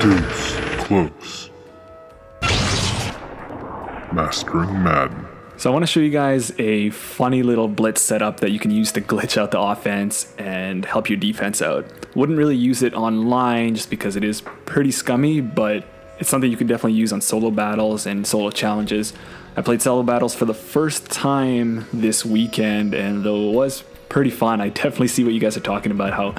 Deuce close. Mastering Madden. So I want to show you guys a funny little blitz setup that you can use to glitch out the offense and help your defense out. Wouldn't really use it online just because it is pretty scummy, but it's something you can definitely use on solo battles and solo challenges. I played solo battles for the first time this weekend, and though it was pretty fun, I definitely see what you guys are talking about, how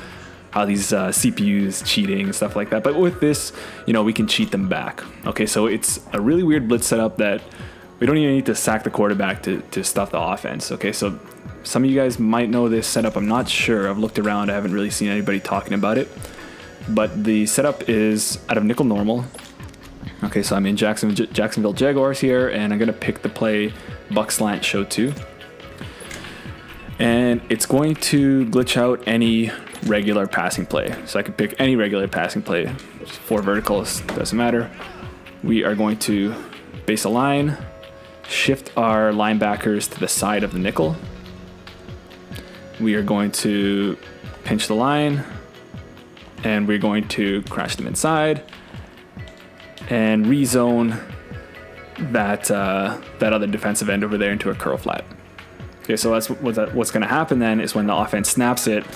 these CPUs cheating and stuff like that. But with this, you know, we can cheat them back. Okay, so it's a really weird blitz setup that we don't even need to sack the quarterback to stuff the offense. Okay, so some of you guys might know this setup. I'm not sure. I've looked around. I haven't really seen anybody talking about it. But the setup is out of nickel normal. Okay, so I'm in Jacksonville Jaguars here, and I'm going to pick the play buck slant show 2. And it's going to glitch out any regular passing play. So I could pick any regular passing play. 4 verticals, doesn't matter. We are going to base a line, shift our linebackers to the side of the nickel. We are going to pinch the line, and we're going to crash them inside and rezone that other defensive end over there into a curl flat. Okay, so that's what's going to happen then is when the offense snaps it,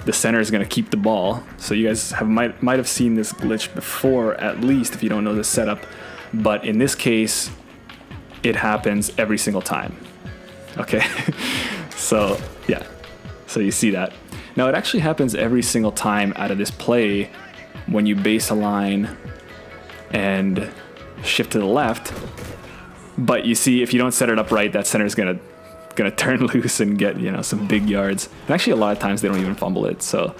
the center is going to keep the ball. So you guys might have seen this glitch before, at least if you don't know this setup. But in this case, it happens every single time. Okay, so yeah, so you see that. Now it actually happens every single time out of this play when you base a line and shift to the left. But you see, if you don't set it up right, that center is gonna turn loose and get, you know, some big yards. And actually, a lot of times they don't even fumble it. So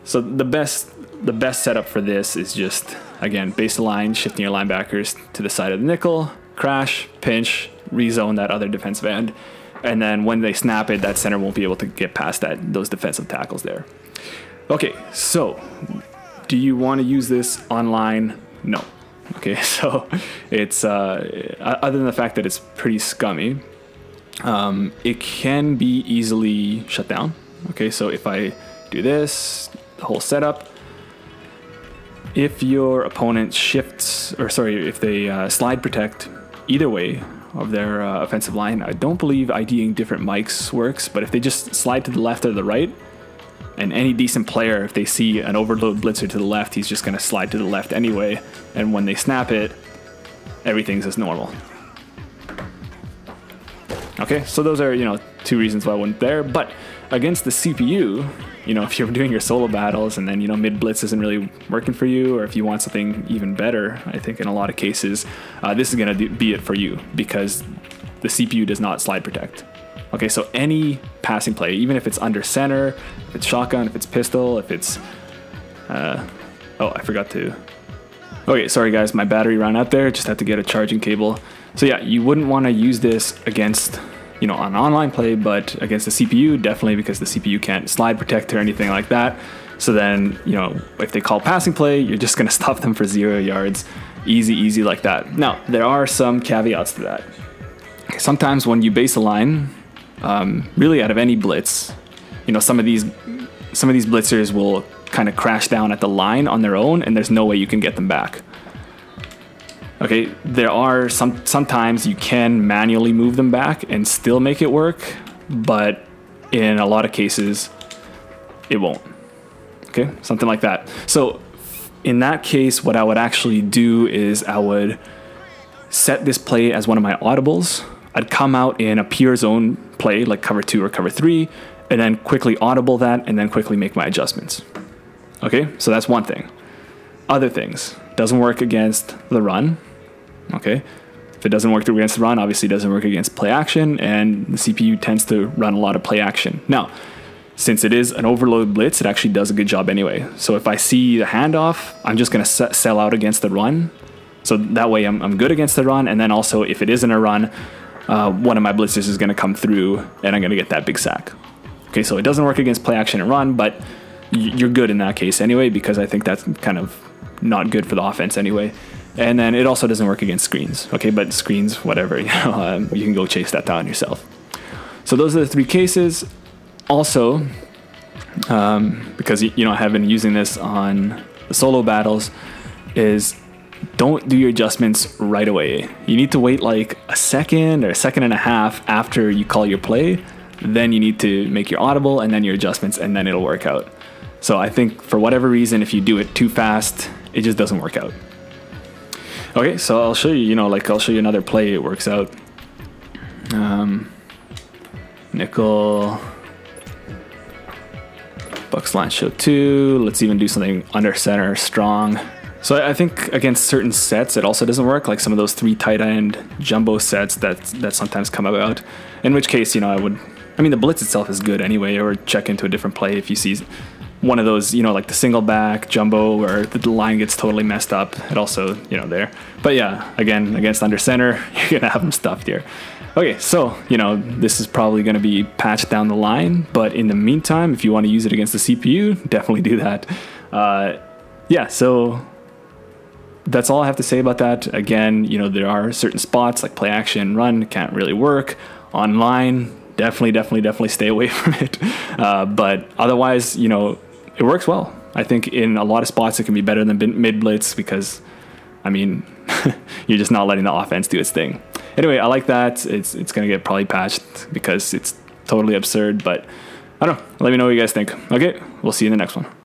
the best setup for this is just, again, base the line, shifting your linebackers to the side of the nickel, crash, pinch, rezone that other defensive end, and then when they snap it, that center won't be able to get past those defensive tackles there. Okay, so do you want to use this online? No. Okay, so it's other than the fact that it's pretty scummy, it can be easily shut down. Okay, so if I do this, the whole setup, if your opponent if they slide protect either way of their offensive line, I don't believe IDing different mics works, but if they just slide to the left or the right, and any decent player, if they see an overload blitzer to the left, he's just going to slide to the left anyway, and when they snap it, everything's as normal. Okay, so those are, you know, 2 reasons why I went there. But against the CPU, you know, if you're doing your solo battles and then, you know, mid blitz isn't really working for you, or if you want something even better, I think in a lot of cases, this is going to be it for you, because the CPU does not slide protect. Okay, so any passing play, even if it's under center, if it's shotgun, if it's pistol, if it's oh, I forgot to. Okay, sorry guys, my battery ran out there. Just had to get a charging cable. So yeah, you wouldn't want to use this against, you know, an online play, but against the CPU, definitely, because the CPU can't slide protect or anything like that. So then, you know, if they call passing play, you're just going to stuff them for 0 yards. Easy like that. Now, there are some caveats to that. Okay, sometimes when you base a line, really out of any blitz, you know, some of these blitzers will kind of crash down at the line on their own, and there's no way you can get them back. Okay, there are sometimes you can manually move them back and still make it work, but in a lot of cases, it won't. Okay, something like that. So in that case, what I would actually do is I would set this play as one of my audibles. I'd come out in a pure zone play like cover 2 or cover 3, and then quickly audible that, and then quickly make my adjustments. Okay, so that's one thing. Other things, doesn't work against the run. Okay, if it doesn't work against the run, obviously it doesn't work against play action, and the CPU tends to run a lot of play action. Now, since it is an overload blitz, it actually does a good job anyway. So if I see the handoff, I'm just going to sell out against the run. So that way I'm good against the run, and then also if it isn't a run, one of my blitzers is going to come through, and I'm going to get that big sack. Okay, so it doesn't work against play action and run, but you're good in that case anyway, because I think that's kind of not good for the offense anyway. And then it also doesn't work against screens. Okay, but screens, whatever, you know, you can go chase that down yourself. So those are the 3 cases. Also, because you know I have been using this on the solo battles, is don't do your adjustments right away. You need to wait like a second or a second and a half after you call your play. Then you need to make your audible and then your adjustments, and then it'll work out. So I think for whatever reason, if you do it too fast, it just doesn't work out. Okay, so I'll show you, I'll show you another play. It works out. Nickel, Bucks line show 2. Let's even do something under center strong. So I think against certain sets, it also doesn't work, like some of those 3 tight end jumbo sets that sometimes come about. In which case, the blitz itself is good anyway, or check into a different play if you see one of those, like the single back jumbo where the line gets totally messed up. It also, there. But yeah, again, against under center, you're going to have them stuffed here. Okay, so, this is probably going to be patched down the line, but in the meantime, if you want to use it against the CPU, definitely do that. Yeah, so that's all I have to say about that. Again, there are certain spots like play action, run, can't really work. Online, definitely stay away from it. But otherwise, it works well. I think in a lot of spots it can be better than mid blitz because, you're just not letting the offense do its thing. Anyway, I like that. It's going to get probably patched because it's totally absurd, but I don't know. Let me know what you guys think. Okay, we'll see you in the next one.